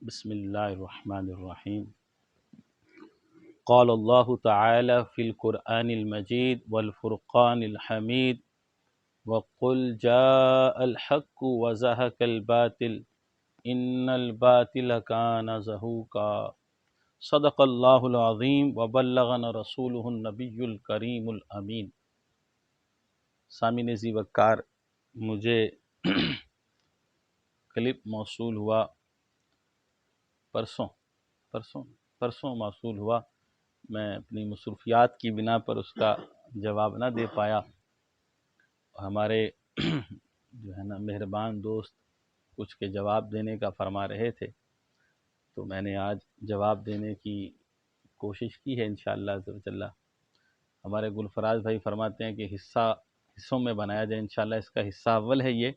بسم اللہ الرحمن الرحیم قال اللہ تعالی فی القرآن المجید والفرقان الحمید وقل جاء الحق وزهق الباطل ان الباطل کان زہوقا صدق اللہ العظیم وبلغنا رسولہ النبی الکریم الامین۔ سامعین ذی وقار، مجھے کلپ موصول ہوا پرسوں موصول ہوا، میں اپنی مصروفیات کی بنا پر اس کا جواب نہ دے پایا۔ ہمارے جو ہے نا مہربان دوست کچھ کے جواب دینے کا فرما رہے تھے، تو میں نے آج جواب دینے کی کوشش کی ہے انشاءاللہ عز و جل۔ ہمارے گلفراز بھائی فرماتے ہیں کہ حصوں میں بنایا جائے، انشاءاللہ اس کا حصہ اول ہے یہ،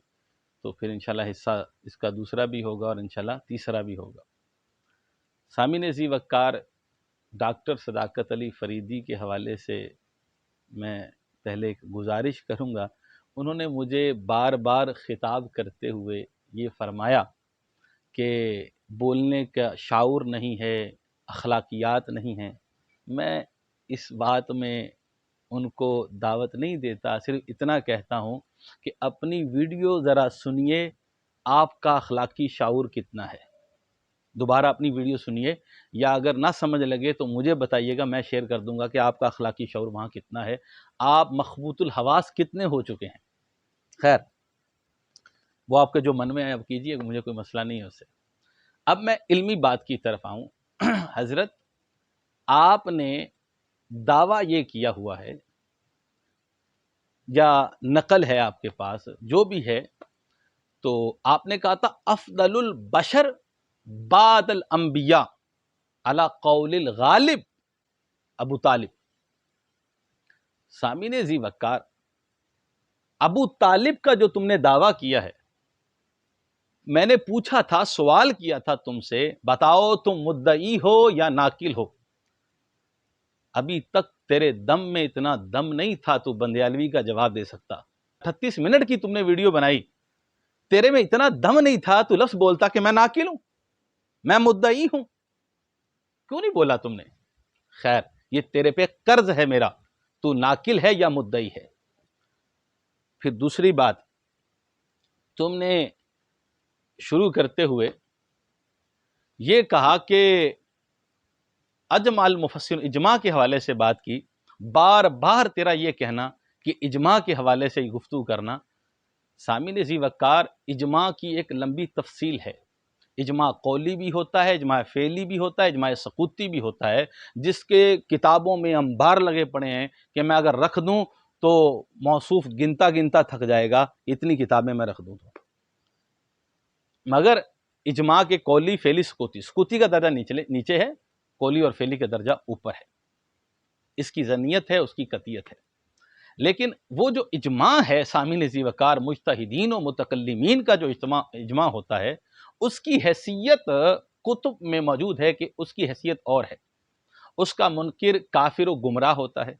تو پھر انشاءاللہ حصہ اس کا دوسرا بھی ہوگا اور انشاءاللہ تیسرا بھی ہوگا۔ سامعین ذی وقار، ڈاکٹر صداقت علی فریدی کے حوالے سے میں پہلے ایک گزارش کروں گا۔ انہوں نے مجھے بار بار خطاب کرتے ہوئے یہ فرمایا کہ بولنے کا شعور نہیں ہے، اخلاقیات نہیں ہیں۔ میں اس بات میں ان کو دعوت نہیں دیتا، صرف اتنا کہتا ہوں کہ اپنی ویڈیو ذرا سنیے، آپ کا اخلاقی شعور کتنا ہے۔ دوبارہ اپنی ویڈیو سنیے، یا اگر نہ سمجھ لگے تو مجھے بتائیے گا، میں شیئر کر دوں گا کہ آپ کا اخلاقی شعور وہاں کتنا ہے، آپ مخبوط الحواس کتنے ہو چکے ہیں۔ خیر، وہ آپ کے جو من میں ہے اب کیجئے، مجھے کوئی مسئلہ نہیں ہے اس سے۔ اب میں علمی بات کی طرف آؤں۔ حضرت، آپ نے دعویٰ یہ کیا ہوا ہے یا نقل ہے آپ کے پاس جو بھی ہے، تو آپ نے کہا تھا افضل البشر بعد الانبیاء علی قول الغالب ابو طالب۔ سامعین ذی وقار، ابو طالب کا جو تم نے دعویٰ کیا ہے، میں نے پوچھا تھا، سوال کیا تھا تم سے، بتاؤ تم مدعی ہو یا ناقل ہو؟ ابھی تک تیرے دم میں اتنا دم نہیں تھا تو بندیالوی کا جواب دے سکتا۔ 38 منٹ کی تم نے ویڈیو بنائی، تیرے میں اتنا دم نہیں تھا تو لفظ بولتا کہ میں ناقل ہوں، میں مدعی ہوں، کیوں نہیں بولا تم نے؟ خیر، یہ تیرے پہ قرض ہے میرا، تو ناقل ہے یا مدعی ہے۔ پھر دوسری بات، تم نے شروع کرتے ہوئے یہ کہا کہ اجمع المفسر، اجماع کے حوالے سے بات کی، بار بار تیرا یہ کہنا کہ اجماع کے حوالے سے گفتگو کرنا۔ سامعین ذی وقار، اجماع کی ایک لمبی تفصیل ہے۔ اجماع قولی بھی ہوتا ہے، اجماع فعلی بھی ہوتا ہے، اجماع سقوطی بھی ہوتا ہے، جس کے کتابوں میں انبار لگے پڑے ہیں کہ میں اگر رکھ دوں تو موصوف گنتا تھک جائے گا، اتنی کتابیں میں رکھ دوں تو۔ مگر اجماع کے قولی، فعلی، سقوطی کا درجہ نیچے ہے، قولی اور فعلی کا درجہ اوپر ہے۔ اس کی ظنیت ہے، اس کی قطعیت ہے۔ لیکن وہ جو اجماع ہے سامعین ذی وقار، مجتہدین و متکلمین کا جو اجماع ہوتا ہے، اس کی حیثیت کتب میں موجود ہے کہ اس کی حیثیت اور ہے۔ اس کا منکر کافر و گمراہ ہوتا ہے۔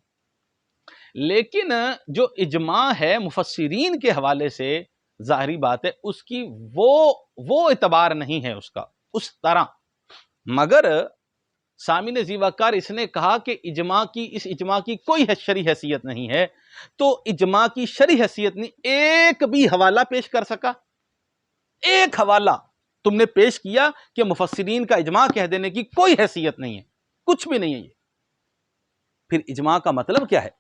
لیکن جو اجماع ہے مفسرین کے حوالے سے، ظاہری بات ہے اس کی وہ اعتبار نہیں ہے اس کا اس طرح۔ مگر سامعین ذی وقار، اس نے کہا کہ اس اجماع کی کوئی شرعی حیثیت نہیں ہے، تو اجماع کی شرعی حیثیت نہیں، ایک بھی حوالہ پیش کر سکا؟ ایک حوالہ تم نے پیش کیا کہ مفسرین کا اجماع کہہ دینے کی کوئی حیثیت نہیں ہے، کچھ بھی نہیں ہے یہ؟ پھر اجماع کا مطلب کیا ہے؟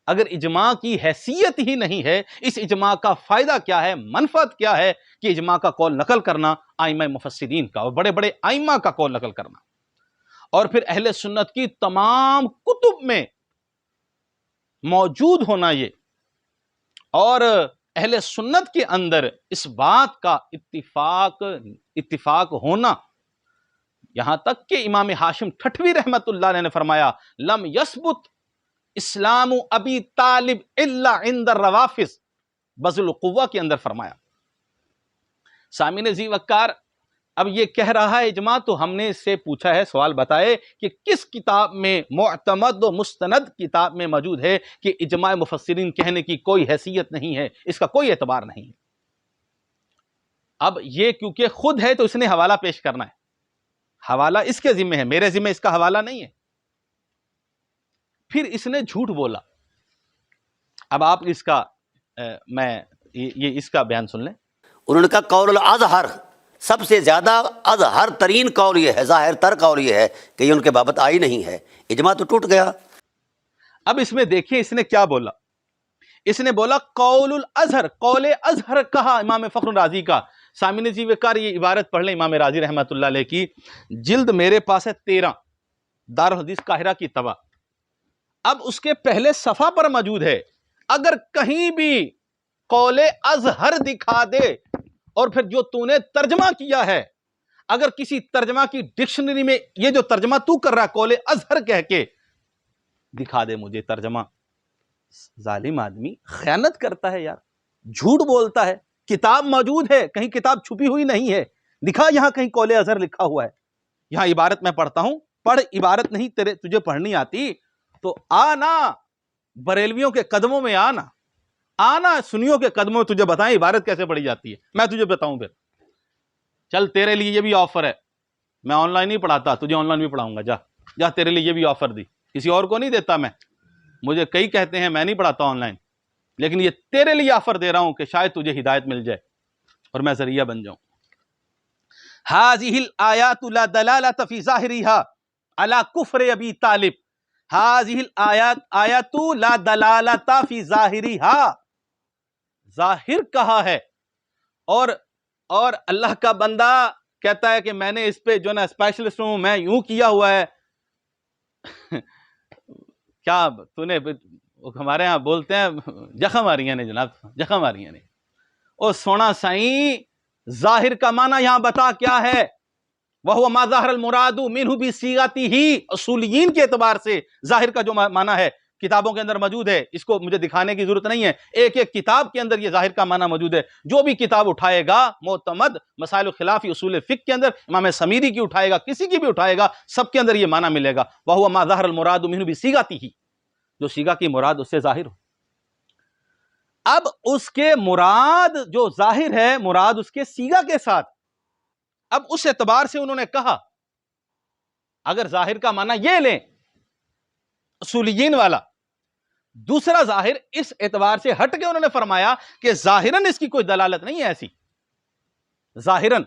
اگر اجماع کی حیثیت ہی نہیں ہے، اس اجماع کا فائدہ کیا ہے، منفعت کیا ہے کہ اجماع کا قول نقل کرنا ائمہ مفسرین کا اور بڑے بڑے ائمہ کا قول نقل کرنا، اور پھر اہل سنت کی تمام کتب میں موجود ہونا یہ، اور اہل سنت کے اندر اس بات کا اتفاق ہونا، یہاں تک کہ امام ہاشم ٹھٹوی رحمت اللہ علیہ نے فرمایا لم یثبت اسلام ابی طالب الا عند الروافض، بذل القوہ کے اندر فرمایا۔ سامعین ذی وقار، اب یہ کہہ رہا ہے اجماع، تو ہم نے اس سے پوچھا ہے، سوال بتائے کہ کس کتاب میں، معتمد و مستند کتاب میں موجود ہے کہ اجماع مفسرین کہنے کی کوئی حیثیت نہیں ہے، اس کا کوئی اعتبار نہیں ہے؟ اب یہ کیونکہ خود ہے تو اس نے حوالہ پیش کرنا ہے، حوالہ اس کے ذمہ ہے، میرے ذمہ اس کا حوالہ نہیں ہے۔ پھر اس نے جھوٹ بولا۔ اب آپ اس کا یہ اس کا بیان سن لیں۔ انہوں نے کہا قول الازہر، سب سے زیادہ اظہر ترین قول یہ ہے، ظاہر تر قول یہ ہے کہ یہ ان کے بابت آئی نہیں ہے، اجماع تو ٹوٹ گیا۔ اب اس میں دیکھیں اس نے کیا بولا، اس نے بولا قول الازہر، قول ازہر کہا امام فخر رازی کا۔ سامعین جی وقار یہ عبارت پڑھ لیں امام رازی رحمۃ اللہ علیہ کی، جلد میرے پاس ہے 13، دارالحدیث قاہرہ کی طبع۔ اب اس کے پہلے صفحہ پر موجود ہے، اگر کہیں بھی قول ازہر دکھا دے، اور پھر جو تو نے ترجمہ کیا ہے، اگر کسی ترجمہ کی ڈکشنری میں یہ جو ترجمہ تو کر رہا ہے قول ازہر کہہ کے، دکھا دے مجھے ترجمہ۔ ظالم آدمی خیانت کرتا ہے یار، جھوٹ بولتا ہے۔ کتاب موجود ہے، کہیں کتاب چھپی ہوئی نہیں ہے، دکھا یہاں کہیں قول ازہر لکھا ہوا ہے۔ یہاں عبارت میں پڑھتا ہوں، پڑھ عبارت نہیں تجھے پڑھنی آتی تو آنا بریلویوں کے قدموں میں آنا سنیوں کے قدموں میں تجھے بتائیں عبارت کیسے پڑھی جاتی ہے، میں تجھے بتاؤں۔ پھر چل تیرے لیے یہ بھی آفر ہے، میں آن لائن نہیں پڑھاتا، تجھے آن لائن بھی پڑھاؤں گا، جا تیرے لیے یہ بھی آفر دی، کسی اور کو نہیں دیتا میں، مجھے کئی کہتے ہیں میں نہیں پڑھاتا آن لائن، لیکن یہ تیرے لیے آفر دے رہا ہوں کہ شاید تجھے ہدایت مل جائے اور میں ذریعہ بن جاؤں۔ هذه الآیات لا دلالة في ظاہرها على کفر ابی طالب، هذه الآیات آیات لا دلالة في ظاہرها، ظاہر کہا ہے، اور اللہ کا بندہ کہتا ہے کہ میں نے اس پہ جو نا اسپیشلسٹ ہوں، میں یوں کیا ہوا ہے۔ کیا تو نے ہمارے ہاں بولتے ہیں جخم آ رہی ہیں جناب، جخم آ رہی ہیں۔ او سونا سائیں، ظاہر کا معنی یہاں بتا کیا ہے، وَهُوَ مَا ظَهَرَ الْمُرَادُ مِنْهُ بِصِيغَتِهِ، اصولیین کے اعتبار سے ظاہر کا جو معنی ہے کتابوں کے اندر موجود ہے، اس کو مجھے دکھانے کی ضرورت نہیں ہے، ایک ایک کتاب کے اندر یہ ظاہر کا معنی موجود ہے۔ جو بھی کتاب اٹھائے گا معتمد مسائل خلافی اصول فقہ کے اندر، امام سمیری کی اٹھائے گا، کسی کی بھی اٹھائے گا، سب کے اندر یہ معنی ملے گا، وَهُوَ مَا ظَهَرَ الْمُرَادُ مِنْهُ بِصِيغَتِهِ، جو صیغہ کی مراد اس سے ظاہر ہو۔ اب اس کے مراد جو ظاہر ہے، مراد اس کے صیغہ کے ساتھ، اب اس اعتبار سے انہوں نے کہا اگر ظاہر کا معنی یہ لیں اصولیین والا، دوسرا ظاہر اس اعتبار سے ہٹ کے انہوں نے فرمایا کہ ظاہراً اس کی کوئی دلالت نہیں ہے ایسی، ظاہراً،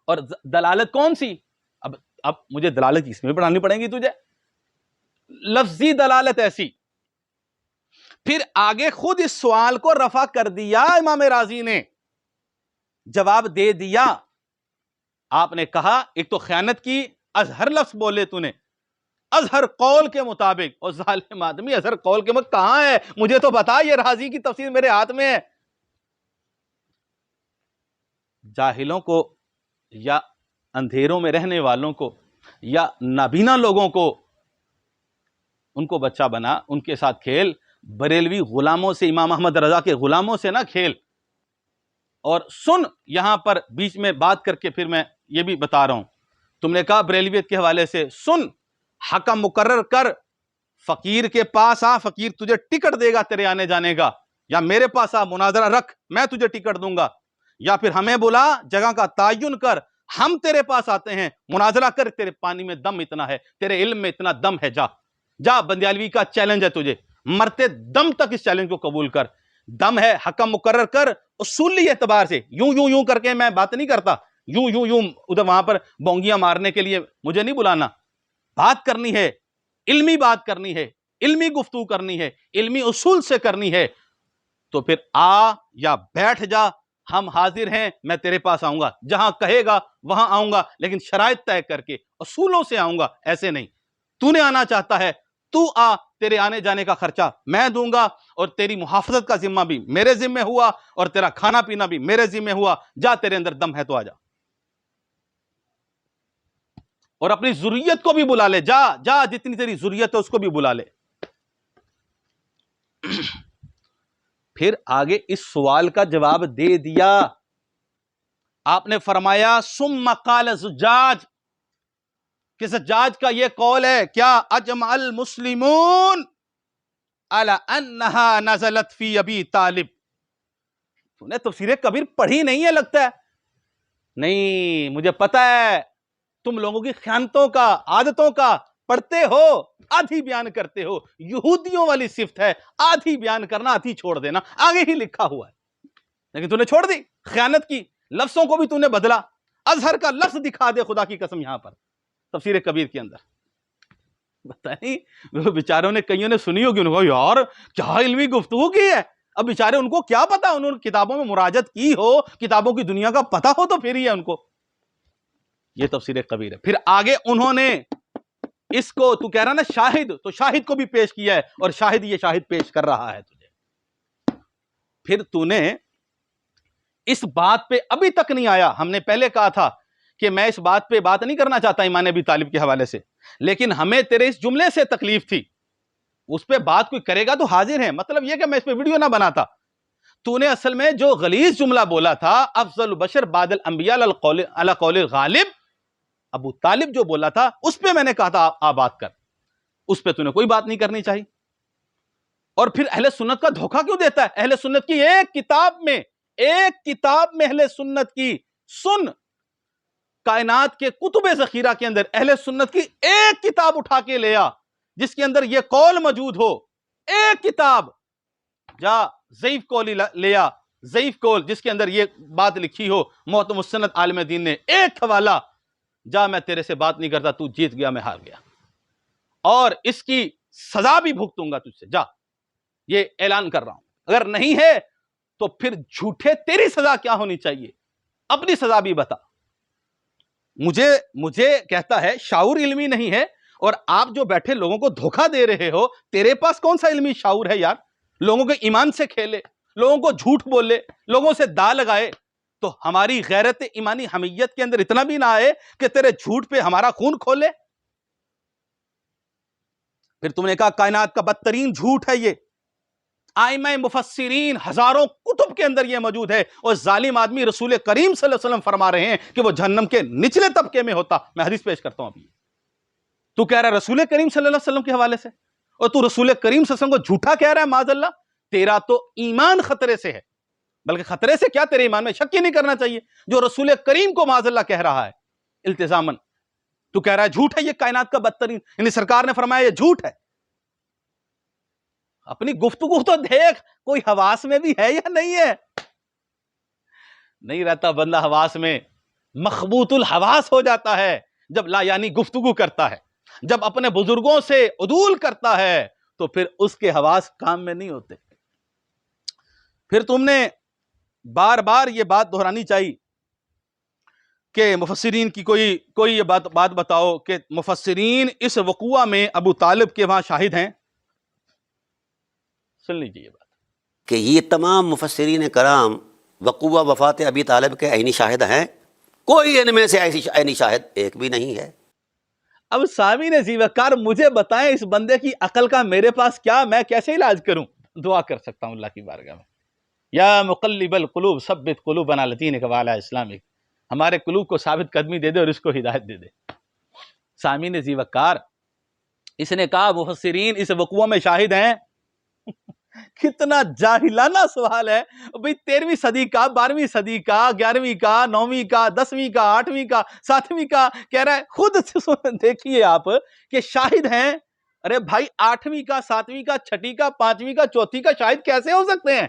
اور دلالت کون سی؟ اب مجھے دلالت اس میں پڑھانی پڑیں گی تجھے، لفظی دلالت ایسی۔ پھر آگے خود اس سوال کو رفع کر دیا امام رازی نے، جواب دے دیا۔ آپ نے کہا ایک تو خیانت کی، ازہر لفظ بولے تو نے، ازہر قول کے مطابق، اور ظالم آدمی ازہر قول کے مطابق کہاں ہے؟ مجھے تو بتا، یہ رازی کی تفسیر میرے ہاتھ میں ہے۔ جاہلوں کو یا اندھیروں میں رہنے والوں کو یا نابینا لوگوں کو ان کو بچہ بنا، ان کے ساتھ کھیل، بریلوی غلاموں سے، امام احمد رضا کے غلاموں سے نہ کھیل۔ اور سن، یہاں پر بیچ میں بات کر کے پھر میں یہ بھی بتا رہا ہوں، تم نے کہا بریلویت کے حوالے سے، سن، حکم مقرر کر، فقیر کے پاس آ، فقیر تجھے ٹکٹ دے گا تیرے آنے جانے کا، یا میرے پاس آ، مناظرہ رکھ، میں تجھے ٹکٹ دوں گا، یا پھر ہمیں بلا، جگہ کا تعین کر، ہم تیرے پاس آتے ہیں، مناظرہ کر، تیرے پانی میں دم اتنا ہے، تیرے علم میں اتنا دم ہے، جا بندیالوی کا چیلنج ہے تجھے، مرتے دم تک اس چیلنج کو قبول کر، دم ہے، حکم مقرر کر، اصولی اعتبار سے، یوں کر کے میں بات نہیں کرتا، یوں ادھر وہاں پر بونگیاں مارنے کے لیے مجھے نہیں بلانا، بات کرنی ہے، علمی بات کرنی ہے، علمی گفتگو کرنی ہے، علمی اصول سے کرنی ہے، تو پھر آ یا بیٹھ جا، ہم حاضر ہیں، میں تیرے پاس آؤں گا، جہاں کہے گا وہاں آؤں گا، لیکن شرائط طے کر کے، اصولوں سے آؤں گا، ایسے نہیں۔ تو نے آنا چاہتا ہے تو آ، تیرے آنے جانے کا خرچہ میں دوں گا، اور تیری محافظت کا ذمہ بھی میرے ذمہ ہوا، اور تیرا کھانا پینا بھی میرے ذمہ ہوا، جا، تیرے اندر دم ہے تو آ جا، اور اپنی ضروریت کو بھی بلا لے، جا جتنی تیری ضروریت ہے اس کو بھی بلا لے۔ پھر آگے اس سوال کا جواب دے دیا، آپ نے فرمایا ثم قال زجاج، کہ زجاج کا یہ قول ہے، کیا اجمع المسلمون علی انہا نزلت فی ابی طالب، تو نے تفسیر کبیر پڑھی نہیں ہے لگتا ہے. نہیں, مجھے پتا ہے تم لوگوں کی خیانتوں کا, عادتوں کا پڑھتے ہو, آدھی بیان کرتے ہو. یہودیوں والی صفت ہے آدھی بیان کرنا, آدھی چھوڑ دینا, آگے ہی لکھا ہوا ہے. لیکن تو نے چھوڑ دی, خیانت کی, لفظوں کو بھی تو نے بدلا. ازہر کا لفظ دکھا دے خدا کی قسم یہاں پر تفسیر کبیر کے اندر. پتہ نہیں بیچاروں نے, کئیوں نے سنی ہوگی, انہوں نے کہا یار کیا علمی گفتگو کی ہے. اب بیچارے ان کو کیا پتا, انہوں نے کتابوں میں مراجعت کی ہو, کتابوں کی دنیا کا پتا ہو تو پھر ہی ہے ان کو. یہ تفسیر کبیر ہے. پھر آگے انہوں نے اس کو, تو کہہ رہا نا شاہد, تو شاہد کو بھی پیش کیا ہے, اور شاہد یہ شاہد پیش کر رہا ہے تجھے. پھر تو نے اس بات پہ ابھی تک نہیں آیا. ہم نے پہلے کہا تھا کہ میں اس بات پہ بات نہیں کرنا چاہتا ایمان ابی طالب کے حوالے سے, لیکن ہمیں تیرے اس جملے سے تکلیف تھی. اس پہ بات کوئی کرے گا تو حاضر ہیں, مطلب یہ کہ میں اس پہ ویڈیو نہ بناتا. تو نے اصل میں جو غلیظ جملہ بولا تھا, افضل البشر بعد الانبیاء علی قول الغالب, ابو طالب جو بولا تھا اس پہ میں نے کہا تھا آپ بات کر, اس پہ تو نے کوئی بات نہیں کرنی چاہیے. اور پھر اہل سنت کا دھوکہ کیوں دیتا ہے؟ اہل سنت کی ایک کتاب میں اہل سنت کی سن, کائنات کے کتب ذخیرہ کے اندر اہل سنت کی ایک کتاب اٹھا کے لیا جس کے اندر یہ قول موجود ہو. ایک کتاب جا ضعیف قول لیا, ضعیف قول جس کے اندر یہ بات لکھی ہو معتمد مستند عالم دین نے, ایک حوالہ جا, میں تیرے سے بات نہیں کرتا, تو جیت گیا, میں ہار گیا, اور اس کی سزا بھی بھگتوں گا تجھ سے, جا, یہ اعلان کر رہا ہوں. اگر نہیں ہے تو پھر جھوٹے تیری سزا کیا ہونی چاہیے, اپنی سزا بھی بتا. مجھے کہتا ہے شعور علمی نہیں ہے, اور آپ جو بیٹھے لوگوں کو دھوکہ دے رہے ہو, تیرے پاس کون سا علمی شعور ہے یار؟ لوگوں کے ایمان سے کھیلے, لوگوں کو جھوٹ بولے, لوگوں سے دا لگائے. تو ہماری غیرت ایمانی حمیت کے اندر اتنا بھی نہ آئے کہ تیرے جھوٹ پہ ہمارا خون کھولے. پھر تم نے کہا کائنات کا بدترین جھوٹ ہے یہ. آئمہ مفسرین ہزاروں کتب کے اندر یہ موجود ہے, اور ظالم آدمی رسول کریم صلی اللہ علیہ وسلم فرما رہے ہیں کہ وہ جہنم کے نچلے طبقے میں ہوتا. میں حدیث پیش کرتا ہوں ابھی. تو کہہ رہا ہے رسول کریم صلی اللہ علیہ وسلم کے حوالے سے, اور تو رسول کریم صلی اللہ علیہ وسلم کو جھوٹا کہہ رہا ہے معاذ اللہ. تیرا تو ایمان خطرے سے ہے, بلکہ خطرے سے کیا, تیرے ایمان میں شک ہی نہیں کرنا چاہیے جو رسول کریم کو معاذ اللہ کہہ رہا ہے التزاماً. تو کہہ رہا ہے جھوٹ ہے یہ کائنات کا بدترین, یعنی سرکار نے فرمایا یہ جھوٹ ہے. اپنی گفتگو تو دیکھ, کوئی حواس میں بھی ہے یا نہیں ہے؟ نہیں رہتا بندہ حواس میں, مخبوط الحواس ہو جاتا ہے جب لا یعنی گفتگو کرتا ہے. جب اپنے بزرگوں سے عدول کرتا ہے تو پھر اس کے حواس کام میں نہیں ہوتے. پھر تم نے بار بار یہ بات دہرانی چاہیے کہ مفسرین کی کوئی یہ بات بتاؤ کہ مفسرین اس وقوعہ میں ابو طالب کے وہاں شاہد ہیں. سن لیجیے یہ بات کہ یہ تمام مفسرین کرام وقوع وفات ابی طالب کے عینی شاہد ہیں. کوئی ان میں سے ایسی عینی شاہد ایک بھی نہیں ہے. اب سامعین عزیز وقار مجھے بتائیں اس بندے کی عقل کا میرے پاس کیا, میں کیسے علاج کروں؟ دعا کر سکتا ہوں اللہ کی بارگاہ میں, یا مقلب القلوب ثبت قلوبنا علی دینک وعلی اسلامک, ہمارے قلوب کو ثابت قدمی دے دے اور اس کو ہدایت دے دے. سامعین عزیز وقار, اس نے کہا مفسرین اس وقوع میں شاہد ہیں. کتنا جاہلانہ سوال ہے بھئی. 13ویں صدی کا, 12ویں صدی کا, 11ویں کا, 9ویں کا, 10ویں کا, 8ویں کا, 7ویں کا کہہ رہا ہے. خود دیکھیے آپ کہ شاہد ہیں. ارے بھائی 8ویں کا, 7ویں کا, 6ٹی کا, 5ویں کا, 4تھی کا شاہد کیسے ہو سکتے ہیں؟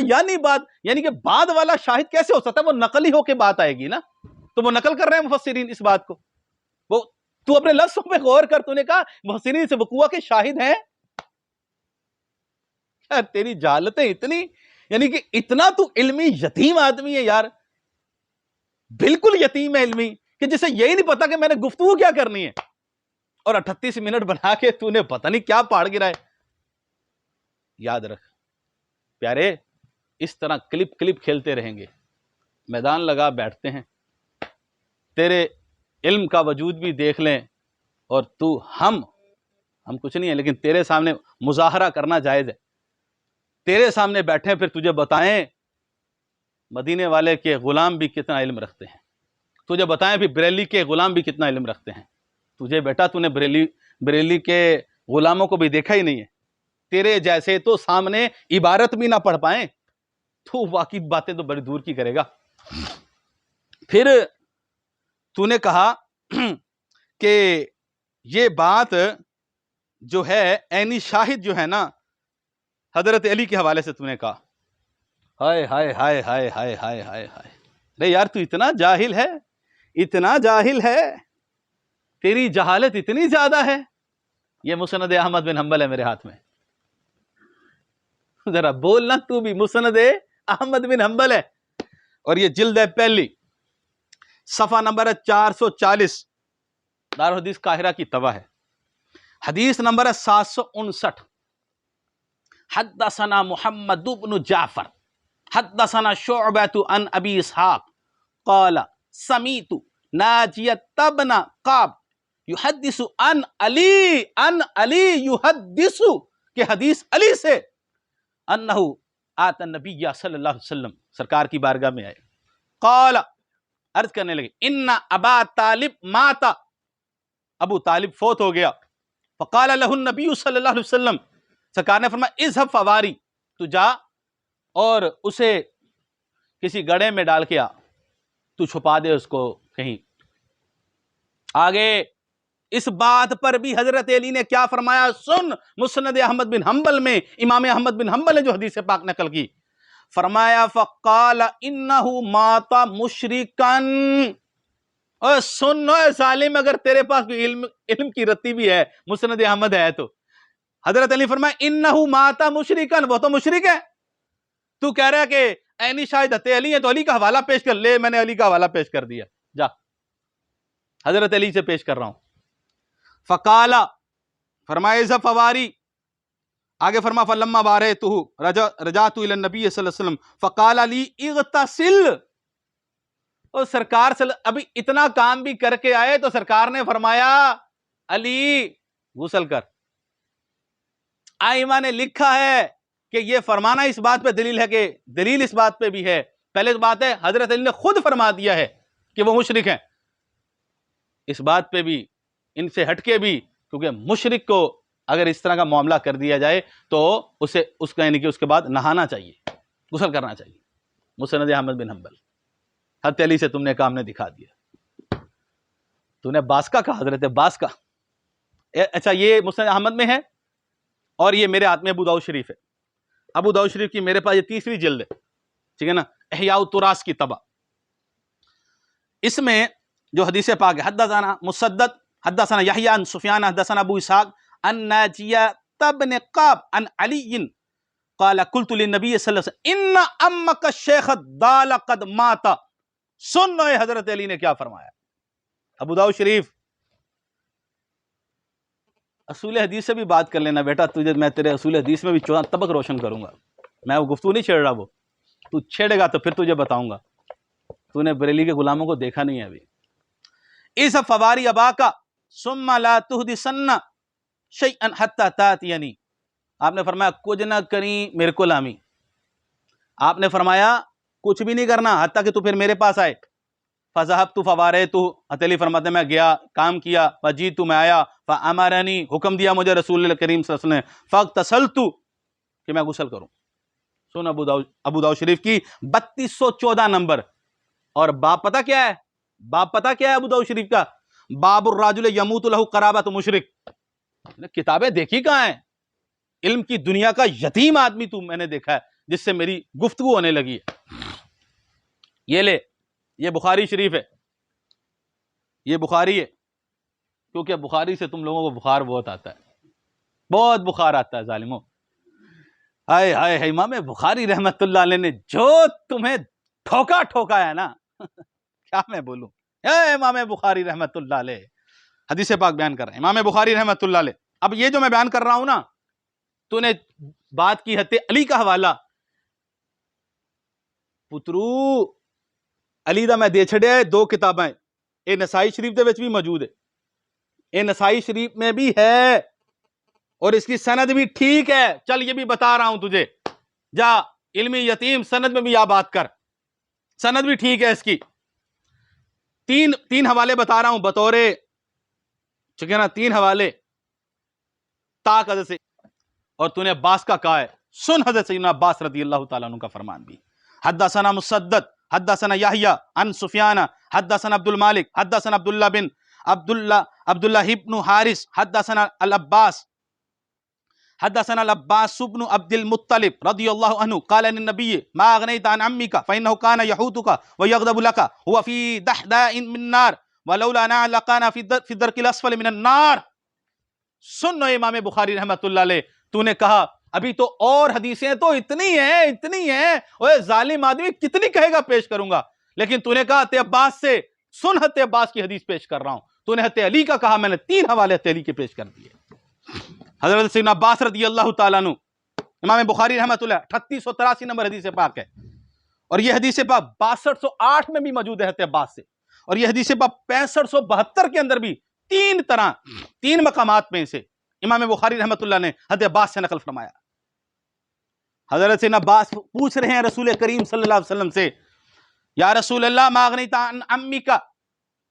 یعنی بات, یعنی کہ بعد والا شاہد کیسے ہو سکتا ہے؟ وہ نقل ہی ہو کے بات آئے گی نا. تو وہ نقل کر رہے ہیں مفسرین اس بات کو. وہ تو اپنے لفظوں پہ غور کر, تو نے کہا مفسرین سے وقوع کے شاہد ہیں. یار تیری جہالتیں اتنی, یعنی کہ اتنا تو علمی یتیم آدمی ہے یار, بالکل یتیم ہے علمی, کہ جسے یہی نہیں پتا کہ میں نے گفتگو کیا کرنی ہے, اور 38 منٹ بنا کے تو نے پتہ نہیں کیا پاڑ گرا ہے. یاد رکھ پیارے, اس طرح کلپ کھیلتے رہیں گے, میدان لگا بیٹھتے ہیں, تیرے علم کا وجود بھی دیکھ لیں, اور تو ہم کچھ نہیں ہے, لیکن تیرے سامنے مظاہرہ کرنا جائز ہے. تیرے سامنے بیٹھے پھر تجھے بتائیں مدینے والے کے غلام بھی کتنا علم رکھتے ہیں, تجھے بتائیں بھی بریلی کے غلام بھی کتنا علم رکھتے ہیں. تجھے بیٹا تو نے بریلی کے غلاموں کو بھی دیکھا ہی نہیں ہے. تیرے جیسے تو سامنے عبارت بھی نہ پڑھ پائیں, تو واقعی باتیں تو بڑی دور کی کرے گا. پھر تو نے کہا کہ یہ بات جو ہے عینی شاہد جو ہے نا حضرت علی کے حوالے سے تو نے کہا. ہائے ہائے ہائے ہائے ہائے ہائے ہائے ہائے. ارے یار تو اتنا جاہل ہے, اتنا جاہل ہے, تیری جہالت اتنی زیادہ ہے. یہ مسند احمد بن حنبل ہے میرے ہاتھ میں, ذرا بولنا تو بھی. مسند احمد بن حنبل ہے اور یہ جلد ہے پہلی, صفحہ نمبر ہے 440, دارالحدیث قاہرہ کی طبع ہے. حدیث نمبر ہے 759. حدثنا محمد بن جعفر حدثنا شعبۃ عن ابی اسحاق قال سمعت ناجیۃ بن قاب یحدث عن علی یحدث کہ حدیث علی سے انہ آت النبی صلی اللہ علیہ وسلم سرکار کی بارگاہ میں آئے. قال عرض کرنے لگے ان ابا طالب مات, ابو طالب فوت ہو گیا. فقال له النبی صلی اللہ علیہ وسلم سرکار نے فرمایا اذهب فواری, تو جا اور اسے کسی گڑھے میں ڈال کے آ, تو چھپا دے اس کو کہیں. آگے اس بات پر بھی حضرت علی نے کیا فرمایا سن, مسند احمد بن حنبل میں امام احمد بن حنبل نے جو حدیث پاک نقل کی, فرمایا فقال انہ مات مشرکا. اور سن اے ظالم, اگر تیرے پاس کوئی علم کی رتی بھی ہے, مسند احمد ہے, تو حضرت علی فرمایا انہ مات مشرکا, وہ تو مشرک ہے. تو کہہ رہا ہے کہ عینی شاہد حضرت علی ہے تو علی کا حوالہ پیش کر لے. میں نے علی کا حوالہ پیش کر دیا, جا حضرت علی سے پیش کر رہا ہوں. فقالا فرمائے اذهب فواری, آگے فرما فلما بارئتہ رجعت الی النبی صلی اللہ علیہ وسلم فقال علی اغتسل. اور سرکار ابھی اتنا کام بھی کر کے آئے تو سرکار نے فرمایا علی غسل کر. آئمہ نے لکھا ہے کہ یہ فرمانا اس بات پہ دلیل ہے, کہ دلیل اس بات پہ بھی ہے. پہلے بات ہے حضرت علی نے خود فرما دیا ہے کہ وہ مشرک ہیں. اس بات پہ بھی ان سے ہٹ کے بھی, کیونکہ مشرک کو اگر اس طرح کا معاملہ کر دیا جائے تو اسے اس کا یعنی کہ اس کے بعد نہانا چاہیے, غسل کرنا چاہیے. مسند احمد بن حنبل, حضرت علی سے تم نے کام نے دکھا دیا. تو نے باس کا کہا, حضرت باس کا. اچھا یہ مسند احمد میں ہے اور یہ میرے ہاتھ میں ابو داؤد شریف ہے. ابو داؤد شریف کی میرے پاس یہ تیسری جلد ہے, ٹھیک ہے نا, احیاء التراث کی طبع. اس میں جو حدیث پاک ہے حدثنا مسدد حدثنا یحییٰ عن سفیان حدثنا ابو اسحاق عن ناجیۃ بن قاب عن علی قال قلت للنبی صلی اللہ علیہ وسلم ان امک الشیخ الضال قد مات. سن لو حضرت علی نے کیا فرمایا. ابو داؤد شریف. اصول حدیث سے بھی بات کر لینا بیٹا, تجھے میں تیرے اصول حدیث میں بھی 14 طبق روشن کروں گا. میں وہ گفتگو نہیں چھیڑ رہا, وہ تو چھیڑے گا تو پھر تجھے بتاؤں گا. تو نے بریلی کے غلاموں کو دیکھا نہیں ہے ابھی. اس فواری اباکا ثم لا تحدثن شیئا حتی تاتینی. آپ نے فرمایا کچھ نہ کریں میرے کو لامی. آپ نے فرمایا کچھ بھی نہیں کرنا حتیٰ کہ تو پھر میرے پاس آئے. فذهبت فواريت, علی فرماتے میں گیا, کام کیا. فجیت, میں آیا. فامرنی, حکم دیا مجھے رسول اللہ کریم صلی اللہ علیہ وسلم. فاغتسلت, کہ میں غسل کروں. سن ابو داؤد شریف کی 3214 نمبر. اور باب پتہ کیا ہے, باب پتہ کیا ہے ابو داؤد شریف کا, باب الرجل یموت له قرابۃ مشرک. کتابیں دیکھی کہاں ہیں, علم کی دنیا کا یتیم آدمی تو میں نے دیکھا ہے جس سے میری گفتگو ہونے لگی ہے. یہ لے, یہ بخاری شریف ہے, یہ بخاری ہے, کیونکہ بخاری سے تم لوگوں کو بخار بہت آتا ہے, بہت بخار آتا ہے ظالموں. ہائے ہائے, امام بخاری رحمت اللہ علیہ نے جو تمہیں ٹھوکا ہے نا, کیا میں بولوں. اے امام بخاری رحمت اللہ علیہ حدیث پاک بیان کر رہے ہیں, امام بخاری رحمت اللہ علیہ. اب یہ جو میں بیان کر رہا ہوں نا, تو نے بات کی حضرت علی کا حوالہ, پترو علی دا میں دے چھڑیا ہے 2 کتابیں, اے نسائی شریف دے وچ بھی موجود ہے, اے نسائی شریف میں بھی ہے, اور اس کی سند بھی ٹھیک ہے. چل یہ بھی بتا رہا ہوں تجھے, جا علمی یتیم سند میں بھی یا بات کر, سند بھی ٹھیک ہے اس کی. تین حوالے بتا رہا ہوں بطور چکے نا, 3 حوالے حضرت سے, اور تو نے عباس کا کہا ہے. سن حضرت سیدنا عباس رضی اللہ تعالیٰ عنہ کا فرمان بھی, حدثنا مسدد حدثنا يحيى عن سفيان حدثنا عبد المالك حدثنا عبد الله بن عبد الله بن حارث حدثنا العباس بن عبد المطلب رضي الله عنه قال للنبي ما أغنيت عن عمك فإنه كان يحوطك ويغضب لك هو في دحداء من النار ولولا أن لقانا في الدرك الأسفل من النار. سن لو امام بخاری رحمۃ اللہ علیہ، تو نے کہا ابھی تو اور حدیثیں تو اتنی ہیں، اوے ظالم آدمی کتنی کہے گا پیش کروں گا، لیکن تو نے کہا حضرت عباس سے سن، حضرت عباس کی حدیث پیش کر رہا ہوں. تو نے حضرت علی کا کہا، میں نے 3 حوالے حضرت علی کے پیش کر دیے. حضرت سیدنا عباس رضی اللہ تعالیٰ عنہ، امام بخاری رحمۃ اللہ 3883 نمبر حدیث پاک ہے، اور یہ حدیث پاک 6208 میں بھی موجود ہے حضرت عباس سے، اور یہ حدیث پاک 6572 کے اندر بھی 3 مقامات میں سے امام بخاری رحمۃ اللہ نے حضرت عباس سے نقل فرمایا. حضرت سیدنا عباس پوچھ رہے ہیں رسول کریم صلی اللہ علیہ وسلم سے، یا رسول اللہ ما اغنیت عن عمک،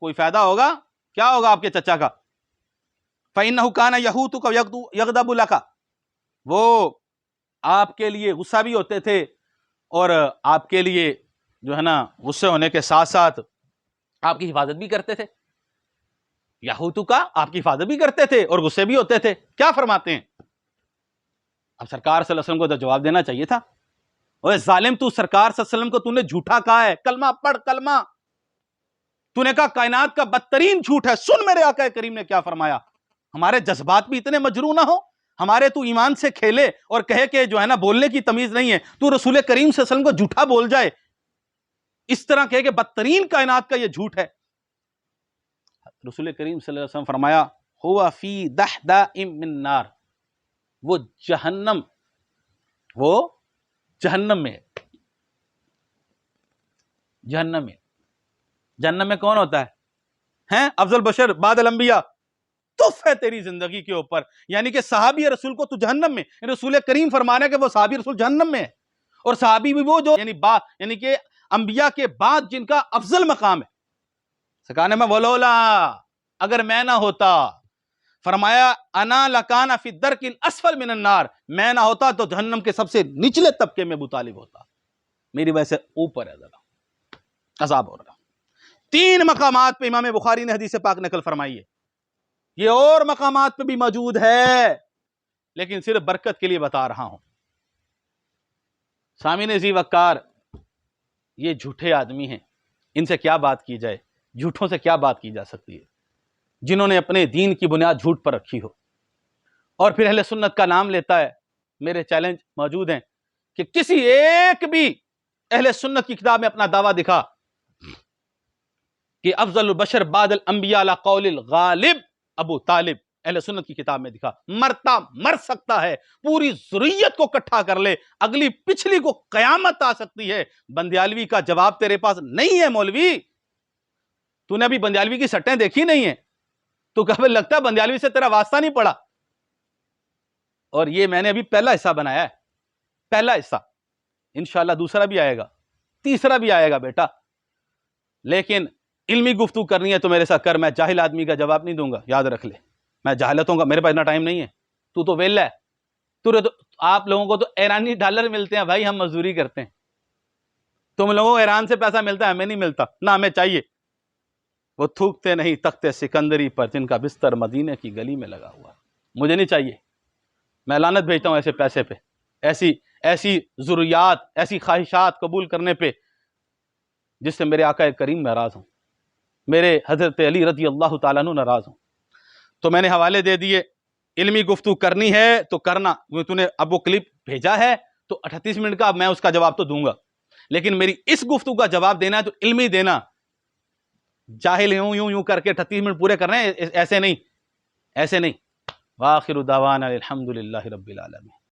کوئی فائدہ ہوگا، کیا ہوگا آپ کے چچا کا؟ فإنه كان يحوطك ويغضب لك، وہ آپ کے لیے غصہ بھی ہوتے تھے اور آپ کے لیے جو ہے نا غصے ہونے کے ساتھ ساتھ آپ کی حفاظت بھی کرتے تھے. یحوطک، آپ کی حفاظت بھی کرتے تھے اور غصے بھی ہوتے تھے. کیا فرماتے ہیں؟ اب سرکار صلی اللہ علیہ وسلم کو تو جواب دینا چاہیے تھا. اوے ظالم، تو سرکار صلی اللہ علیہ وسلم کو تو نے جھوٹا کہا ہے، کلمہ پڑھ کلمہ. تو نے کہا کائنات کا بدترین جھوٹ ہے. سن میرے آقا کریم نے کیا فرمایا. ہمارے جذبات بھی اتنے مجروح نہ ہو، ہمارے تو ایمان سے کھیلے اور کہے کہ جو ہے نا بولنے کی تمیز نہیں ہے، تو رسول کریم صلی اللہ علیہ وسلم کو جھوٹا بول جائے، اس طرح کہے کہ بدترین کائنات کا یہ جھوٹ ہے. رسول کریم صلی اللہ علیہ وسلم فرمایا ہوا فی دحداء من نار، وہ جہنم میں ہے. جہنم میں کون ہوتا ہے؟ افضل بشر بعد الانبیاء. تف ہے تیری زندگی کے اوپر، یعنی کہ صحابی رسول کو تو جہنم میں، رسول کریم فرمانا کہ وہ صحابی رسول جہنم میں ہے، اور صحابی بھی وہ جو یعنی کہ انبیاء کے بعد جن کا افضل مقام ہے. سکانے میں ولولا، اگر میں نہ ہوتا، فرمایا انا لکانا فی الدرک الاسفل من النار، میں نہ ہوتا تو جہنم کے سب سے نچلے طبقے میں ابو طالب ہوتا. میری وجہ سے اوپر ہے، ذرا عذاب ہو رہا. 3 مقامات پہ امام بخاری نے حدیث پاک نقل فرمائی ہے. یہ اور مقامات پہ بھی موجود ہے، لیکن صرف برکت کے لیے بتا رہا ہوں. سامعین ذی وقار، یہ جھوٹے آدمی ہیں، ان سے کیا بات کی جائے؟ جھوٹوں سے کیا بات کی جا سکتی ہے؟ جنہوں نے اپنے دین کی بنیاد جھوٹ پر رکھی ہو، اور پھر اہل سنت کا نام لیتا ہے. میرے چیلنج موجود ہیں کہ کسی ایک بھی اہل سنت کی کتاب میں اپنا دعویٰ دکھا کہ افضل البشر بعد الانبیاء علی قول الغالب ابو طالب. اہل سنت کی کتاب میں دکھا. مر سکتا ہے، پوری ذریت کو اکٹھا کر لے، اگلی پچھلی کو قیامت آ سکتی ہے. بندیالوی کا جواب تیرے پاس نہیں ہے مولوی. تو نے ابھی بندیالوی کی سٹیں دیکھی نہیں ہیں، تو کبھی لگتا ہے بندیالوی سے تیرا واسطہ نہیں پڑا. اور یہ میں نے ابھی پہلا حصہ بنایا ہے، پہلا حصہ. انشاءاللہ دوسرا بھی آئے گا، تیسرا بھی آئے گا بیٹا. لیکن علمی گفتگو کرنی ہے تو میرے ساتھ کر. میں جاہل آدمی کا جواب نہیں دوں گا، یاد رکھ لے. میں جہالتوں کا، میرے پاس اتنا ٹائم نہیں ہے. تو ویلا ہے. تو آپ لوگوں کو تو ایرانی ڈالر ملتے ہیں بھائی، ہم مزدوری کرتے ہیں. تم لوگوں کو ایران سے پیسہ ملتا ہے، ہمیں نہیں ملتا، نہ ہمیں چاہیے. وہ تھوکتے نہیں تخت سکندری پر، جن کا بستر مدینے کی گلی میں لگا ہوا. مجھے نہیں چاہیے. میں لعنت بھیجتا ہوں ایسے پیسے پہ، ایسی ضروریات، ایسی خواہشات قبول کرنے پہ جس سے میرے آقا کریم ناراض ہوں، میرے حضرت علی رضی اللہ تعالیٰ عنہ ناراض ہوں. تو میں نے حوالے دے دیے. علمی گفتگو کرنی ہے تو کرنا. تو نے اب وہ کلپ بھیجا ہے تو 38 منٹ کا، اب میں اس کا جواب تو دوں گا، لیکن میری اس گفتگو کا جواب دینا ہے تو علمی دینا. جاہل یوں کر کے 38 منٹ پورے کرنے، ایسے نہیں. وآخر دعوانا الحمدللہ رب العالمین.